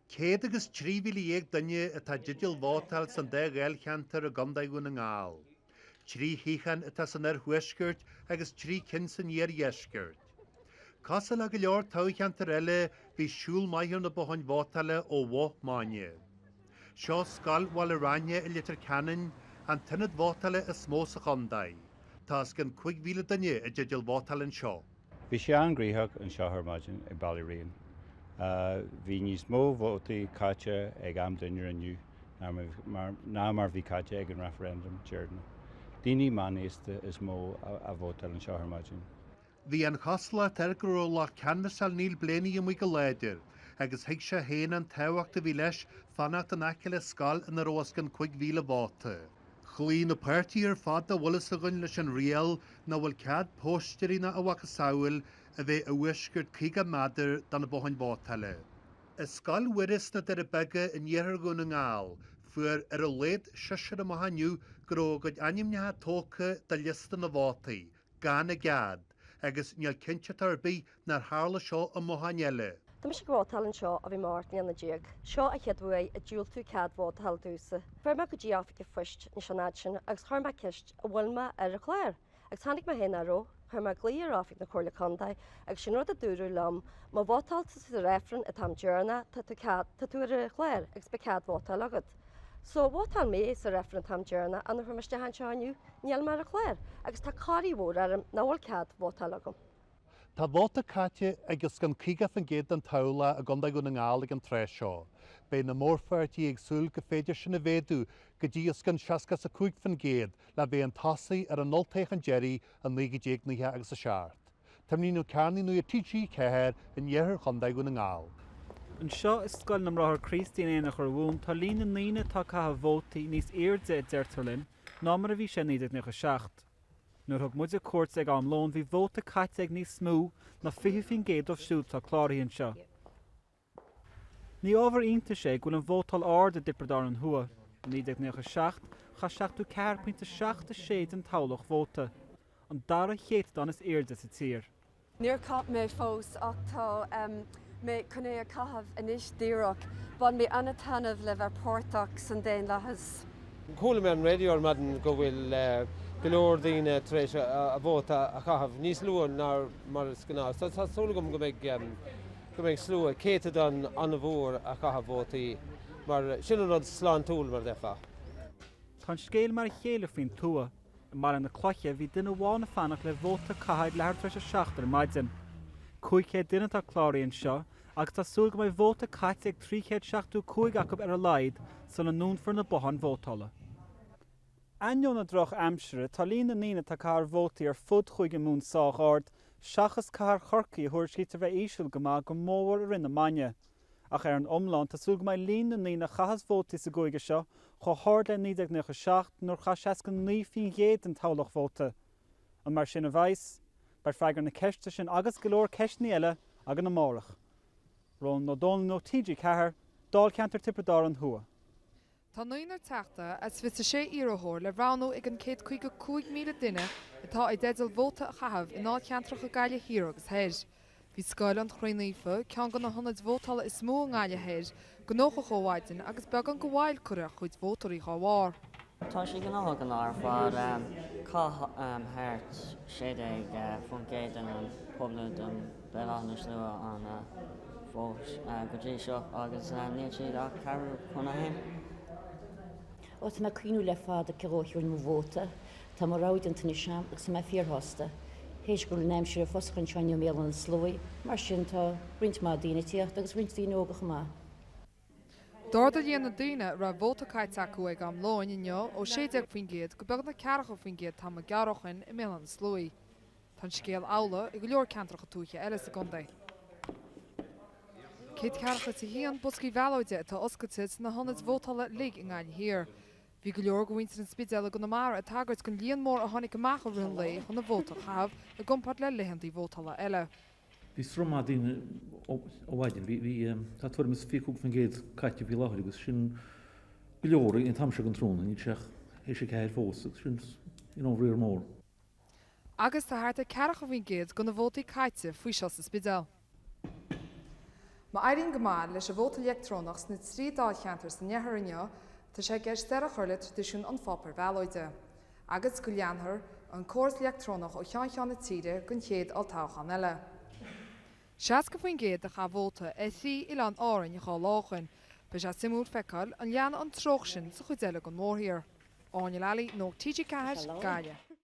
Céad agus tríhíle duine atá digital vótáil san nGaillimh cheantar a Contae nGaillimh. Trí híchan atá san huisgurt agus trí cin san dhéisgurt. Casal a go leor tá cheantar eile bhí siúl maithir na bohain vótáile ó bhó máine. Seo scal bhil a ranne I litir canan an tinad vótáile is mó sa Contae. Tá gan 5,000 duine a digital vótáil seo. Bhí sé anghríthach an seo margin ag Ballyrian. Bhí níos mó vótaí caite ag am duine aniu ná mar bhí caite ag an referendum Jordan. Daoine manéiste is mó a vótáil an seo margin. Bhí an chosla tergurú le canvasal níl bléanaí am go léidir, agus hiag sé héan an táhaachta bhí leis fannacht an aiceile scal in rós gan 5,000 vóta. Chlí na páirtí ar fad a bhfulas a gunn leis an rial na bhfuil cad póstirína a bhacha saoil a bheith a bhuisgurt cíga madidir dan na bohain vótáile. Is scal wiris na de bege in dhéar go nGaillimh, fuair ar a léad siir a mahaniu gro go animnethe tócha de lista na vótaí, gan a gad, agus níl cinse tarbí nar hála seo a mohaneile. Tá sé vótáil seo a bhí máirtní an na díag. Seo a cheadmhaid a dúil tú cad vótáil dúsa. Fuair me go dtí áfaice fuist na seanáid sin agus chuir me ceist a bhfuil me ar a chléir. Agus tháinig me héana aró, chuir me glí ar áfaic na chóirla Contae agus sin rud a dúrú lom má vótáilta sa réfran a tam dearna tá tú ar a chléir agus be cad vótáil agad. So vótáil mé sa réfran tam dearna an chuir meiste han seániu níl mar a chléir agus tá cáí mhór ar náhfuil cad vótáil agam. Tá vóta caite agus gan cíga an géad an taula a Contae nGaillimh an tré seo. Bé na mórfeirtí ag súil go féidir sinna bhéadú go dtí gan seacas a cúig fan géad le bhé an tasaí ar an noltéich Jerry an 9 agus a seart. Tá ní ceanní nu a TG céir in dhéar Contae nGaillimh. An seo is scoil nam ráthir Christín éana chu bhún tá lína níine tá catha vótaí níos airde deirtarlinn ná mar a bhí sé 1997. Nuair thug muid a cuairt ag an lón bhí vóta caite ag níos smú na 50 ó siúd tá chláiríonn seo. Ní ábhar ionta sé gúil an vótáil ard a dipredar an thua. 1997 cha 7.7 an tablach vóta. An dara chéad dan is airde sa tír. Níor cap mé fós ach tá mé chunné a cahabh inis díreach, ban mé anna tanmh le bheith pórtach san déon lethas. Coolla me an radio madan go bhfuil golóir daoine tar éis a bhóta a chahabh níos luúin ná mar scanál. Tá súlagam go mbeidh slua céite don anna bhór a chahabh vótaí mar sin an rud sláán túil mar defa. Tá scéal mar chéile faoin tua, mar an na cloiche bhí duine bháinna fannach le bhóta caithid leir treis a seachtar maidin. Cúigché duine tá chláiríonn seo, agus tá súil go mbeidh vóta caite ag 375 acu ar a laid san an nDún for na bohan vótála. Aion na droch amsere, tá lína nína tá car vótaí ar fud chuig mún sách ard, seachas car chorcaí thuair síte bheith ísiúil go má go mór a rinne maine. Ach ar an omláin tá súil go mbeidh lína nína chahas vótaí sa gcuige seo, cho háir le 1997 nuair cha 6,9 an tablach vóta. An mar sin a bhais, bar freigar na ceiste sin agus go leor ceistní eile agus na mórach. Rón nó dónna nó TG cethir, dál ceantar tipredar an thua. Tá nuoinar teachta as fit sé iarthóir le ránú ag an 155,000 duine atá ag dédal vóta a chahabh in áil ceantrach a Gaile hir agus héir. Bhí scoil an chroinífa cean go na honnaid vótála is mó an Gaile héir go nócha chomhhaidin agus beag an go bhhail cuire chuid vótarí cháhhar. Tá sé gan ála an áir fád háirt séad ag fungéad an pobla don beánas lua an fós go dtí seo agus níl siad ach cearú chuna hen. Ó tá cuiinú le fád a ceróisiúil mo vóta, tá mar ráid an tanna seam agus sa fíorthasta. Héis gur neim siar a foscann seanne mé an slói, mar sin tá rint má daoine tíocht agus rint daoine ógach má. Dáda dhéana duine ra vóta caite acu ag am láin inneo ó 6 faoin géad go beag na cearacha faoin géad tá gearachan i mé an slói. Tá scéal ála i go leor ceantracha túiche eile sa Contae. Céad cearacha sa híon buscaí bhealóide atá oscailte na honnaid vótála lig in Gaile hir. Bhí go leor go bhaintear an spidéile go na mar a tagart gon líon mór a tháinig amach a rún le chun na vóta chahabh a gompart le lehantaí vótála eile. Bhí sromá daoine óhaidin, bhí tá tuair mis fiúg fan géad caite bhí láthir agus sin go leor in tamse an trúna, ní teach é sé ceir fós sin riar mór. Agus tá háirta cearacha bhín géad go na vótaí caite faoi seo sa spidéil. Má airíonn go máil leis a bhóta electrónach sna trí dáilcheantar san neathrinne tá sé géistear a chuirla tradiisiún an fopar bhealóide. Agus go leanthar an córas electrónach ó cheann na tíre gon chéad á táchan eile. Seas go faoin géad a cha bhóta sí Ián árann i gá láchain, be sé simú feicáil an leanana an troch sin sa chuid eile go mórthíar. Áine lealaí nó TG Cathis Gaile.